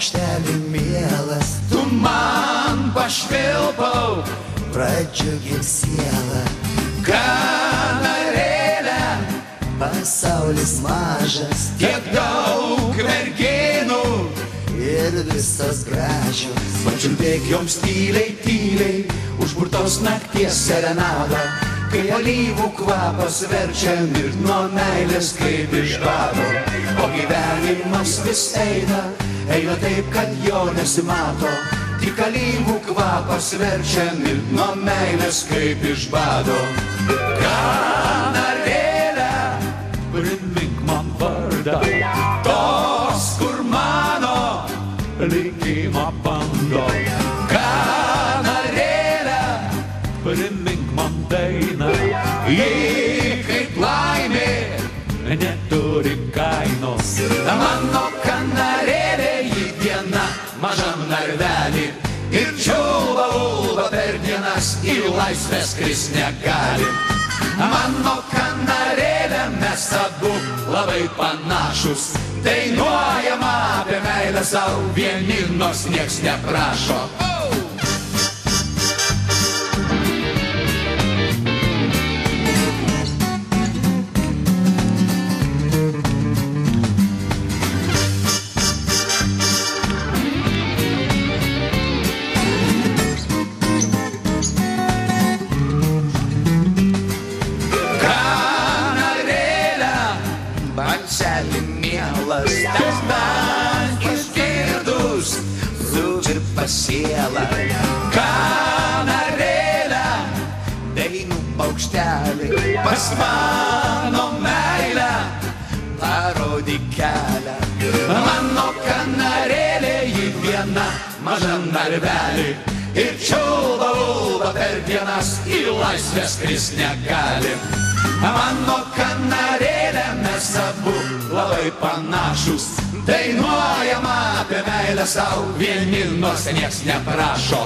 Paukšteli mielas, tu man pašvilpau, pradžiugink sielą. Kanarėlė, Pasaulis mažas tiek daug merginų, ir visos gražios. pačiulbėk joms tyliai, tyliai, užburtos nakties serenada, kai alyvų kvapas verčia mirt nuo meilės kaip iš bado. O gyvenimas vis eina taip, kad jo nesimato, tik alyvų kvapas verčia mirt nuo meilės kaip iš bado. Kanarėlė, primink man vardą, tos, kur mano likimą bando. Kanarėlė, primink man dainą, ji kaip laimė neturi kainos. Mano kanarėlė, ji viena mažam narvelį, ir čiulba ulba per dienas, į laisvę skrist negali. Mano kanarėlė, mes abu labai panašus, dainuojama apie meilę savo, vieni nors nieks neprašo. Balselį mielas, tas man išgirdus, suvirpa siela. Kanarėlė, Dainų paukštelį, pas mano meilę, parodyk kelią. mano kanarėlė, ji viena mažam narvelį, ir čiulba ulba per dienas, į laisvę skrist negali. Mano kanarėlė, mes abu labai panašus, dainuojama apie meilę savo, vieni nors nieks neprašo.